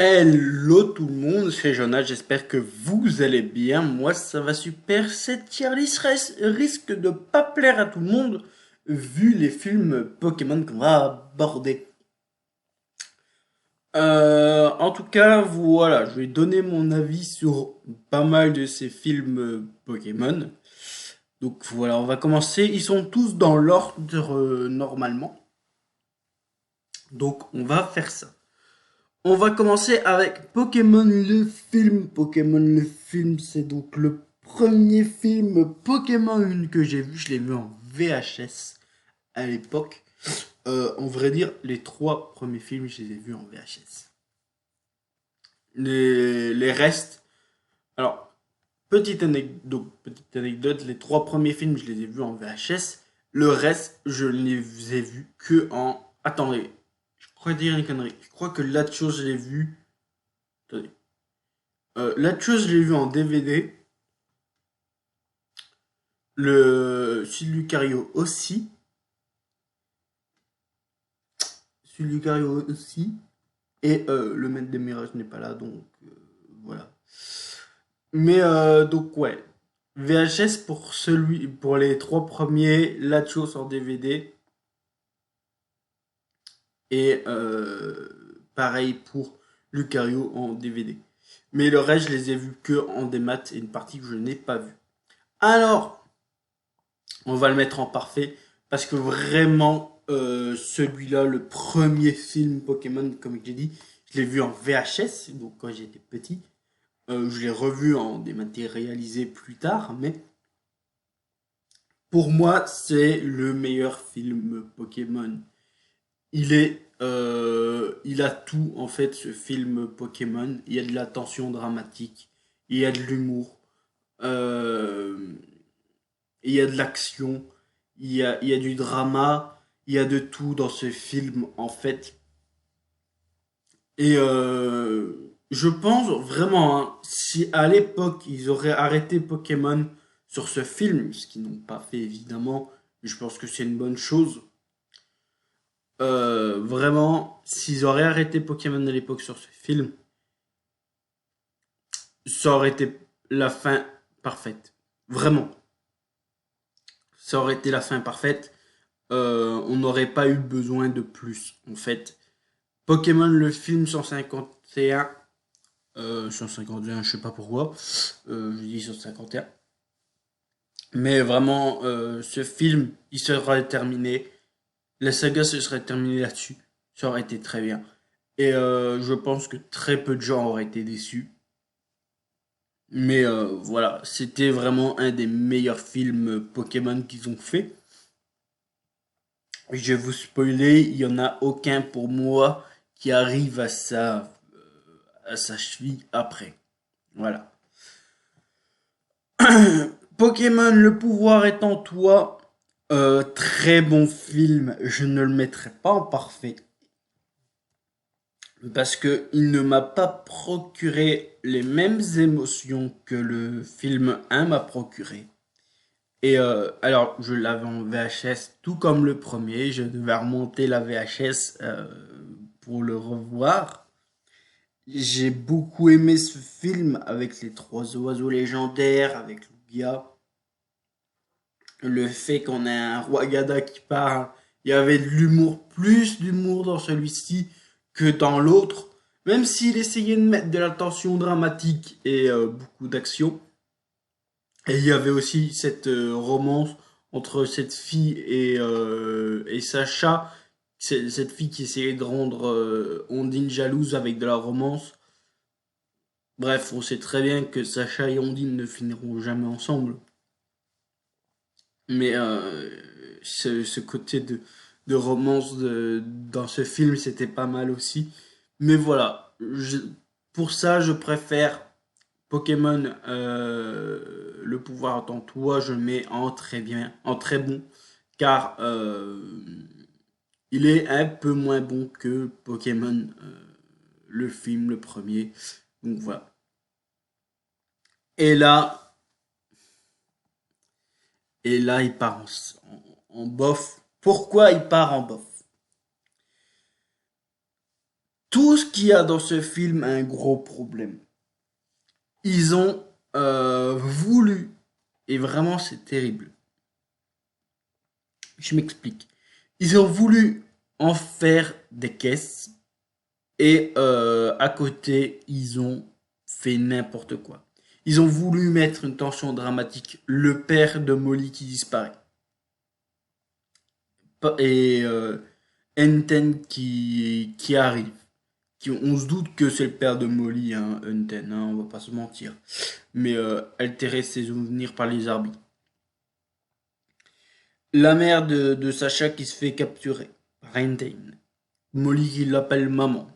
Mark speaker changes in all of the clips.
Speaker 1: Hello tout le monde, c'est Jonas, j'espère que vous allez bien. Moi ça va super. Cette tier list risque de pas plaire à tout le monde vu les films Pokémon qu'on va aborder. En tout cas, voilà, je vais donner mon avis sur pas mal de ces films Pokémon. Donc voilà, on va commencer. Ils sont tous dans l'ordre normalement. Donc on va faire ça. On va commencer avec Pokémon le film. Pokémon le film, c'est donc le premier film Pokémon que j'ai vu. Je l'ai vu en VHS à l'époque. On vrai dire, les trois premiers films, je les ai vus en VHS. Les restes. Alors, petite anecdote, les trois premiers films, je les ai vus en VHS. Le reste, je les ai vus que en. Attendez, je crois dire une connerie. Je crois que la chose, je l'ai vu. Attendez. La chose, je l'ai vu en DVD. Celui de Lucario aussi. Celui de Lucario aussi. Et le maître des mirages n'est pas là, donc voilà. Mais donc ouais. VHS pour les trois premiers, La chose en DVD. Et pareil pour Lucario en DVD. Mais le reste, je les ai vus que en démat et une partie que je n'ai pas vue. Alors, on va le mettre en parfait parce que vraiment celui-là, le premier film Pokémon, comme j'ai dit, je l'ai vu en VHS, donc quand j'étais petit. Je l'ai revu en dématérialisé plus tard, mais pour moi, c'est le meilleur film Pokémon. Il a tout en fait ce film Pokémon. Il y a de la tension dramatique, il y a de l'humour, euh, il y a de l'action, il y a du drama, il y a de tout dans ce film en fait. Et je pense vraiment, hein, si à l'époque ils auraient arrêté Pokémon sur ce film, ce qu'ils n'ont pas fait évidemment, je pense que c'est une bonne chose. Vraiment, s'ils auraient arrêté Pokémon à l'époque sur ce film, ça aurait été la fin parfaite. Vraiment, ça aurait été la fin parfaite. On n'aurait pas eu besoin de plus en fait. Pokémon le film 151, 151, je sais pas pourquoi, je dis 151. Mais vraiment, ce film, il serait terminé. La saga se serait terminée là-dessus. Ça aurait été très bien. Et je pense que très peu de gens auraient été déçus. Mais voilà, c'était vraiment un des meilleurs films Pokémon qu'ils ont fait. Je vais vous spoiler, il y en a aucun pour moi qui arrive à sa cheville après. Voilà. Pokémon, le pouvoir est en toi. Très bon film. Je ne le mettrai pas en parfait parce que il ne m'a pas procuré les mêmes émotions que le film 1 m'a procuré. Et alors, je l'avais en VHS, tout comme le premier. Je devais remonter la VHS pour le revoir. J'ai beaucoup aimé ce film avec les trois oiseaux légendaires, avec Lugia. Le fait qu'on ait un roi Gada qui parle, il y avait de l'humour, plus d'humour dans celui-ci que dans l'autre, même s'il essayait de mettre de la tension dramatique et beaucoup d'action. Et il y avait aussi cette romance entre cette fille et Sacha, cette fille qui essayait de rendre Ondine jalouse avec de la romance. Bref, on sait très bien que Sacha et Ondine ne finiront jamais ensemble. Mais ce côté de romance dans ce film, c'était pas mal aussi. Mais voilà, pour ça, je préfère Pokémon Le pouvoir en toi, je le mets en très bien, en très bon, car il est un peu moins bon que Pokémon le film, le premier. Donc voilà. Et là, et là, il part en bof. Pourquoi il part en bof? Tout ce qu'il y a dans ce film a un gros problème. Ils ont voulu, et vraiment c'est terrible, je m'explique. Ils ont voulu en faire des caisses et à côté, ils ont fait n'importe quoi. Ils ont voulu mettre une tension dramatique. Le père de Molly qui disparaît. Et Enten qui arrive. On se doute que c'est le père de Molly, hein, Enten, hein, on va pas se mentir. Mais altérer ses souvenirs par les arbitres. La mère de Sacha qui se fait capturer par Enten. Molly qui l'appelle maman.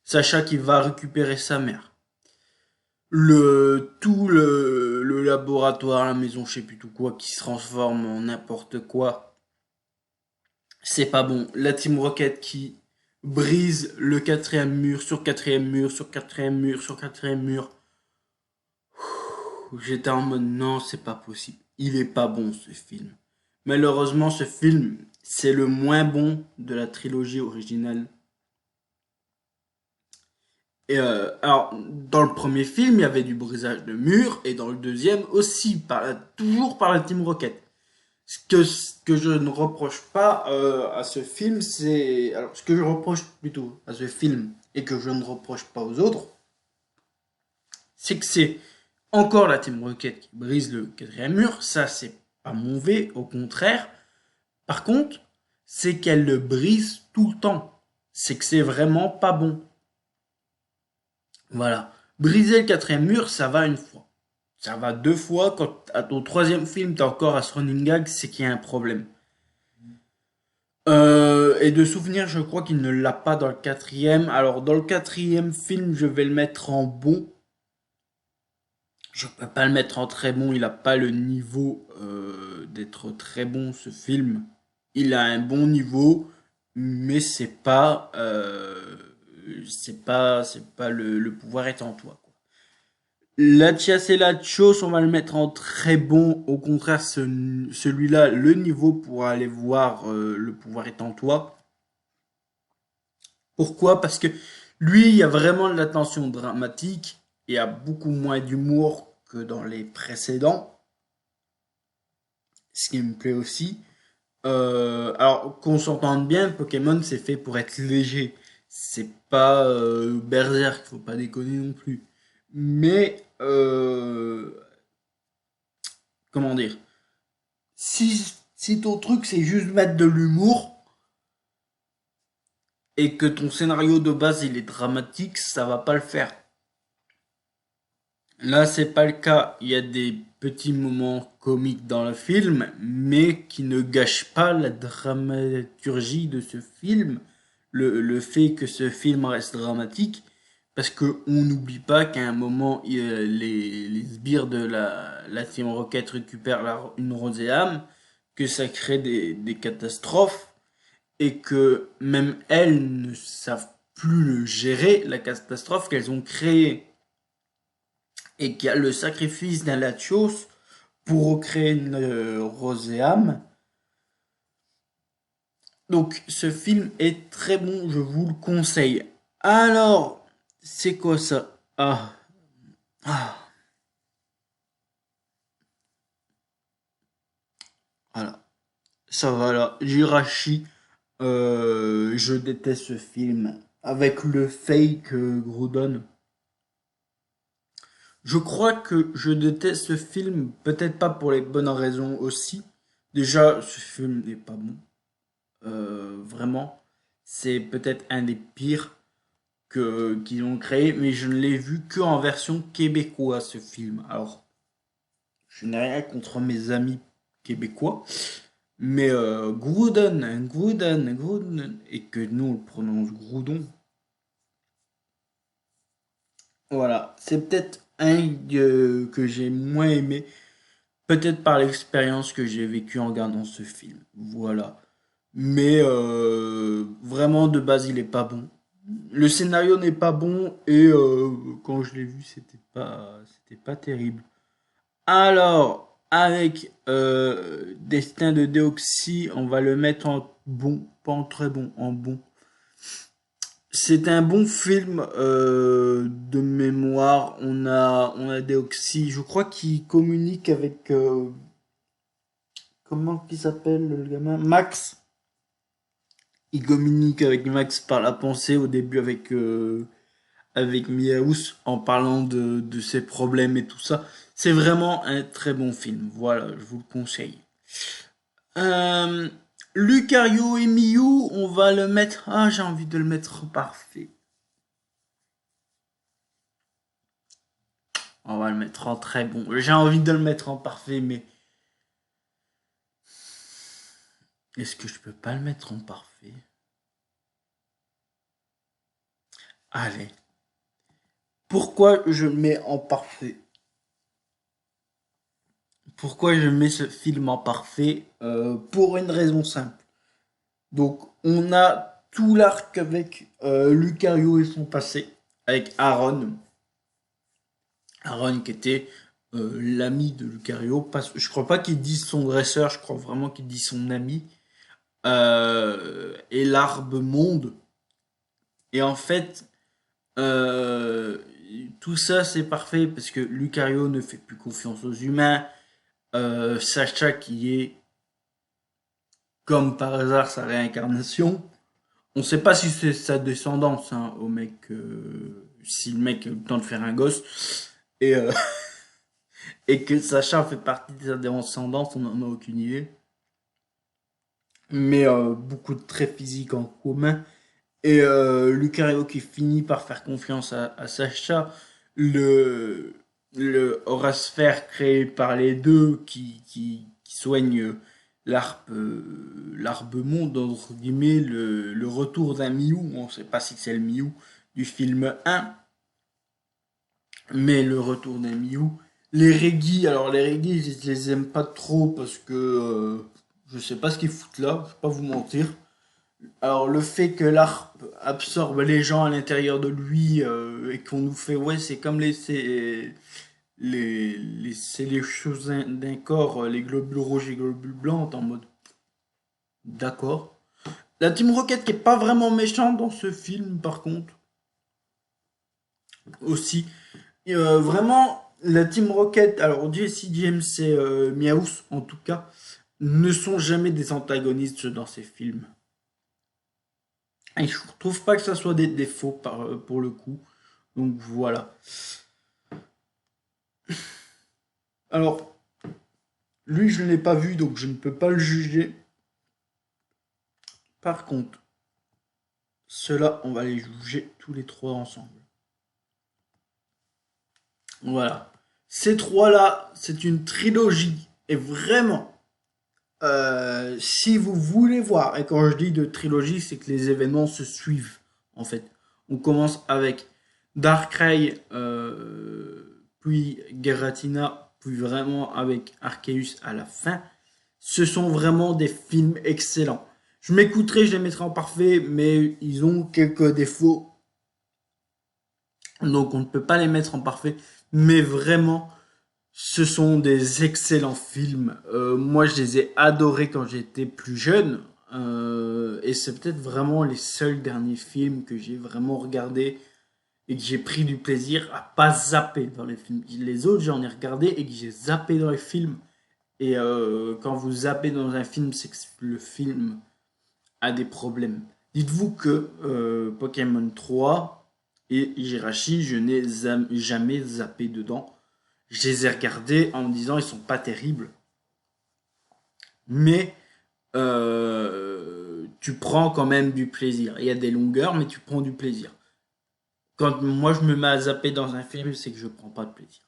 Speaker 1: Sacha qui va récupérer sa mère. Le laboratoire, la maison, je sais plus tout quoi, qui se transforme en n'importe quoi. C'est pas bon. La Team Rocket qui brise le quatrième mur sur quatrième mur sur quatrième mur sur quatrième mur. J'étais en mode non, c'est pas possible. Il est pas bon ce film. Malheureusement, ce film, c'est le moins bon de la trilogie originale. Et alors, dans le premier film, il y avait du brisage de murs, et dans le deuxième aussi, toujours par la Team Rocket. Ce que je ne reproche pas à ce film, c'est... Alors, ce que je reproche plutôt à ce film, et que je ne reproche pas aux autres, c'est que c'est encore la Team Rocket qui brise le quatrième mur. Ça, c'est pas mauvais, au contraire. Par contre, c'est qu'elle le brise tout le temps. C'est que c'est vraiment pas bon. Voilà. Briser le quatrième mur, ça va une fois. Ça va deux fois. Quand à ton troisième film, t'as encore à ce running gag, c'est qu'il y a un problème. Et de souvenir, je crois qu'il ne l'a pas dans le quatrième. Alors, dans le quatrième film, je vais le mettre en bon. Je peux pas le mettre en très bon. Il a pas le niveau d'être très bon, ce film. Il a un bon niveau, mais c'est pas le pouvoir est en toi, quoi. La Chias et la Chos, on va le mettre en très bon. Au contraire, celui-là, le niveau pour aller voir le pouvoir est en toi. Pourquoi? Parce que lui, il y a vraiment de la tension dramatique. Il y a beaucoup moins d'humour que dans les précédents. Ce qui me plaît aussi. Alors, qu'on s'entende bien, Pokémon, c'est fait pour être léger. C'est pas Berserk, faut pas déconner non plus. Mais, comment dire? Si ton truc, c'est juste mettre de l'humour, et que ton scénario de base, il est dramatique, ça va pas le faire. Là, c'est pas le cas. Il y a des petits moments comiques dans le film, mais qui ne gâchent pas la dramaturgie de ce film. Le fait que ce film reste dramatique, parce que on n'oublie pas qu'à un moment, les sbires de la Team Rocket récupèrent une roséame, que ça crée des catastrophes, et que même elles ne savent plus le gérer, la catastrophe qu'elles ont créée, et qu'il y a le sacrifice d'un Latios pour recréer une Roséam. Donc ce film est très bon, je vous le conseille. Alors, c'est quoi ça? Ah, voilà. Ça va là. Jirachi, je déteste ce film. Avec le fake Groudon. Je crois que je déteste ce film, peut-être pas pour les bonnes raisons aussi. Déjà, ce film n'est pas bon. Vraiment, c'est peut-être un des pires qu'ils ont créé, mais je ne l'ai vu que en version québécoise ce film. Alors, je n'ai rien contre mes amis québécois, mais Groudon, Groudon, Groudon, et que nous on le prononce Groudon. Voilà, c'est peut-être un que j'ai moins aimé, peut-être par l'expérience que j'ai vécue en regardant ce film. Voilà. Mais vraiment de base il est pas bon. Le scénario n'est pas bon et quand je l'ai vu c'était pas terrible. Alors avec Destin de Déoxy, on va le mettre en bon, pas en très bon, en bon. C'est un bon film de mémoire. On a Deoxy, je crois qu'il communique avec comment il s'appelle le gamin? Max. Il communique avec Max par la pensée au début avec Miaous en parlant de ses problèmes et tout ça. C'est vraiment un très bon film. Voilà, je vous le conseille. Euh, Lucario et Miu, on va le mettre. Ah, j'ai envie de le mettre parfait. On va le mettre en très bon. J'ai envie de le mettre en parfait, mais est-ce que je peux pas le mettre en parfait? Allez. Pourquoi je le mets en parfait? Pourquoi je mets ce film en parfait? Pour une raison simple. Donc, on a tout l'arc avec Lucario et son passé, avec Aaron. Aaron qui était l'ami de Lucario. Je crois pas qu'il dise son dresseur, je crois vraiment qu'il dit son ami. Et l'arbre monde. Et en fait, euh, tout ça c'est parfait parce que Lucario ne fait plus confiance aux humains. Sacha qui est comme par hasard sa réincarnation. On sait pas si c'est sa descendance hein, au mec, si le mec a eu le temps de faire un gosse et, et que Sacha fait partie de sa descendance, on n'en a aucune idée. Mais beaucoup de traits physiques en commun. Et Lucario qui finit par faire confiance à Sacha, le, le Horasphère créé par les deux qui soigne l'arbre monde, entre guillemets, le retour d'un Miou, on ne sait pas si c'est le Miou du film 1, mais le retour d'un Miou. Les Regis, alors les Regis, je les aime pas trop parce que je sais pas ce qu'ils foutent là, je vais pas vous mentir. Alors le fait que l'arp absorbe les gens à l'intérieur de lui et qu'on nous fait ouais c'est comme c'est les choses d'un corps les globules rouges et globules blancs en mode d'accord. La Team Rocket qui est pas vraiment méchante dans ce film par contre aussi. Vraiment la Team Rocket alors Jesse James et Meowth en tout cas ne sont jamais des antagonistes dans ces films. Et je trouve pas que ça soit des défauts pour le coup. Donc voilà. Alors, lui, je ne l'ai pas vu, donc je ne peux pas le juger. Par contre, ceux-là, on va les juger tous les trois ensemble. Voilà. Ces trois-là, c'est une trilogie. Et vraiment, si vous voulez voir, et quand je dis de trilogie, c'est que les événements se suivent, en fait. On commence avec Darkrai, puis Giratina, puis vraiment avec Arceus à la fin. Ce sont vraiment des films excellents. Je m'écouterai, je les mettrai en parfait, mais ils ont quelques défauts. Donc on ne peut pas les mettre en parfait. Mais vraiment, ce sont des excellents films. Moi, je les ai adorés quand j'étais plus jeune. Et c'est peut-être vraiment les seuls derniers films que j'ai vraiment regardés et que j'ai pris du plaisir à pas zapper dans les films. Les autres, j'en ai regardé et que j'ai zappé dans les films. Et quand vous zappez dans un film, c'est que le film a des problèmes. Dites-vous que Pokémon 3 et Jirachi, je n'ai jamais zappé dedans. Je les ai regardés en me disant ils sont pas terribles. Mais tu prends quand même du plaisir. Il y a des longueurs, mais tu prends du plaisir. Quand moi je me mets à zapper dans un film, c'est que je prends pas de plaisir.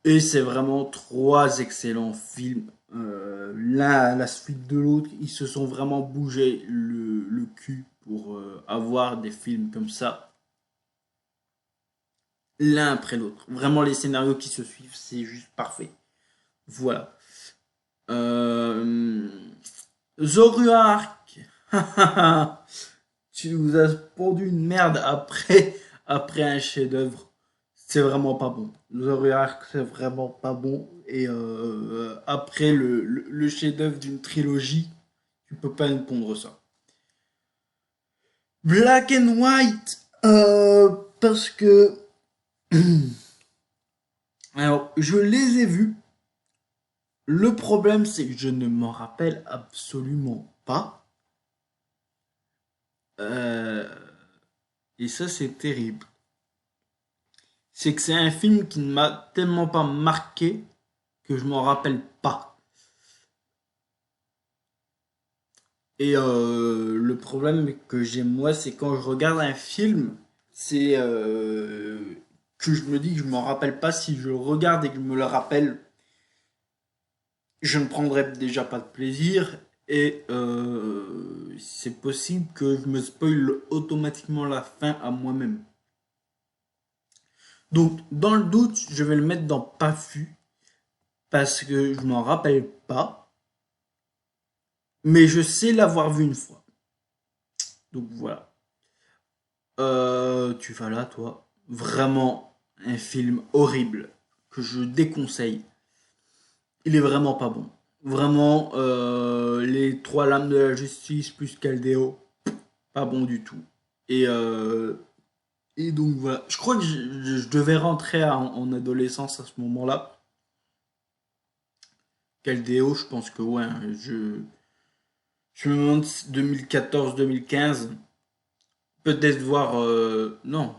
Speaker 1: Et c'est vraiment trois excellents films. L'un à la suite de l'autre, ils se sont vraiment bougé le cul pour avoir des films comme ça, l'un après l'autre. Vraiment, les scénarios qui se suivent, c'est juste parfait. Voilà. Euh... Zoruark, tu nous as pondu une merde après un chef-d'œuvre. C'est vraiment pas bon. Zoruark, c'est vraiment pas bon. Et après le chef-d'œuvre d'une trilogie, tu peux pas nous pondre ça. Black and White, parce que alors je les ai vus. Le problème, c'est que je ne m'en rappelle absolument pas. Euh, et ça, c'est terrible. C'est que c'est un film qui ne m'a tellement pas marqué que je m'en rappelle pas. Et le problème que j'ai moi, c'est quand je regarde un film, c'est que je me dis que je m'en rappelle pas. Si je le regarde et que je me le rappelle, je ne prendrai déjà pas de plaisir. Et c'est possible que je me spoil automatiquement la fin à moi-même. Donc, dans le doute, je vais le mettre dans pas vu parce que je m'en rappelle pas, mais je sais l'avoir vu une fois. Donc voilà. Tu vas là, toi. Vraiment un film horrible que je déconseille. Il est vraiment pas bon. Vraiment, les trois lames de la justice plus Caldeo, pas bon du tout. Et, euh, et donc voilà. Je crois que je devais rentrer en adolescence à ce moment-là. Caldeo, je pense que ouais. Je me demande 2014-2015. Peut-être voir. Non,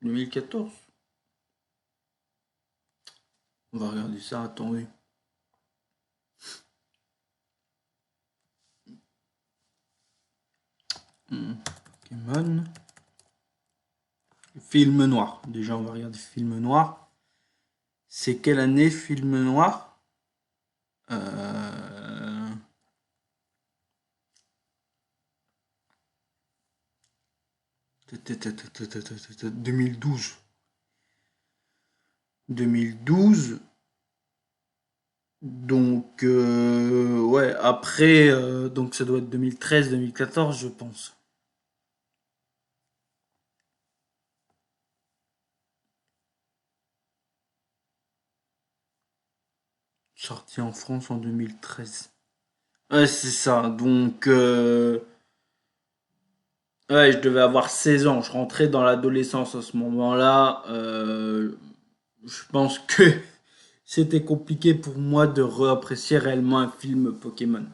Speaker 1: 2014. On va regarder ça, attendez. Pokémon. Film noir. Déjà, on va regarder film noir. C'est quelle année film noir? euh... 2012. 2012. Donc, ouais, après, donc ça doit être 2013-2014, je pense. Sorti en France en 2013. Ouais, c'est ça. Donc, ouais, je devais avoir 16 ans. Je rentrais dans l'adolescence à ce moment-là. Je pense que c'était compliqué pour moi de réapprécier réellement un film Pokémon.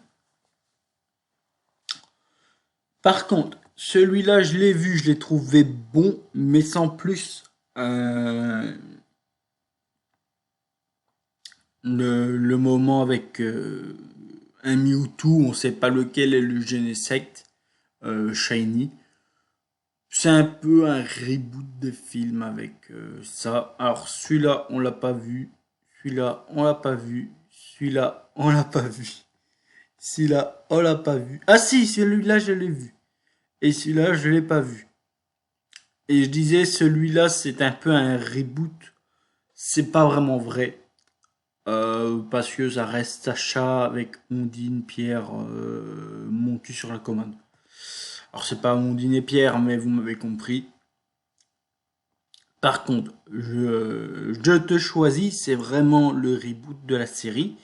Speaker 1: Par contre, celui-là, je l'ai vu, je l'ai trouvé bon, mais sans plus. Euh, le moment avec un Mewtwo, on sait pas lequel est le Genesect, Shiny. C'est un peu un reboot de film avec ça. Alors celui-là, on l'a pas vu. Celui-là, on l'a pas vu. Celui-là, on l'a pas vu. Celui-là, on l'a pas vu. Ah si, celui-là, je l'ai vu. Et celui-là, je l'ai pas vu. Et je disais, celui-là, c'est un peu un reboot. C'est pas vraiment vrai. Parce que ça reste Sacha avec Ondine, Pierre, montu sur la commande. Alors c'est pas Ondine et Pierre, mais vous m'avez compris. Par contre, je te choisis, c'est vraiment le reboot de la série.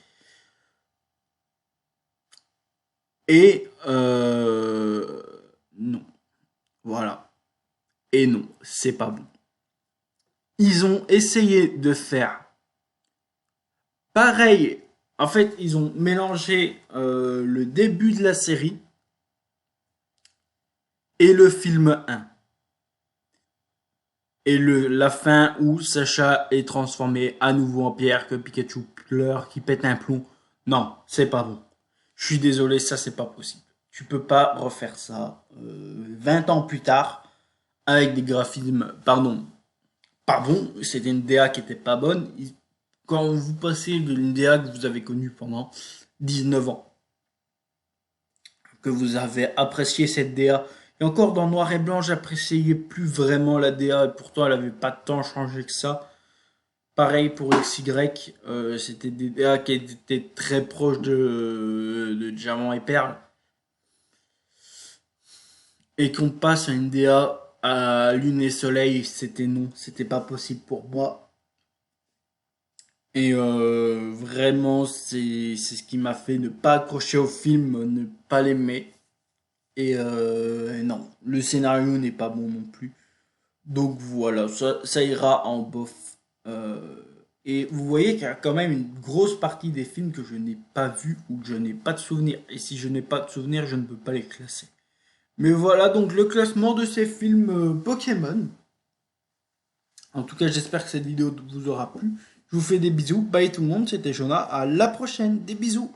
Speaker 1: Et non, voilà. Et non, c'est pas bon. Ils ont essayé de faire pareil. En fait, ils ont mélangé le début de la série et le film 1. Et la fin où Sacha est transformé à nouveau en pierre, que Pikachu pleure, qui pète un plomb. Non, c'est pas bon. Je suis désolé, ça c'est pas possible. Tu peux pas refaire ça 20 ans plus tard avec des graphismes, pardon, pas bons. C'était une DA qui était pas bonne. Quand vous passez d'une DA que vous avez connue pendant 19 ans, que vous avez apprécié cette DA, et encore dans Noir et Blanc, j'appréciais plus vraiment la DA, et pourtant elle avait pas tant changé que ça. Pareil pour XY, c'était des DA qui étaient très proches de Diamant et Perle. Et qu'on passe à une DA à Lune et Soleil, c'était non, c'était pas possible pour moi. Et vraiment, c'est ce qui m'a fait ne pas accrocher au film, ne pas l'aimer. Et non, le scénario n'est pas bon non plus. Donc voilà, ça ira en bof. Et vous voyez qu'il y a quand même une grosse partie des films que je n'ai pas vus ou que je n'ai pas de souvenirs. Et si je n'ai pas de souvenirs, je ne peux pas les classer. Mais voilà donc le classement de ces films Pokémon. En tout cas, j'espère que cette vidéo vous aura plu. Je vous fais des bisous. Bye tout le monde, c'était Jonah. À la prochaine. Des bisous.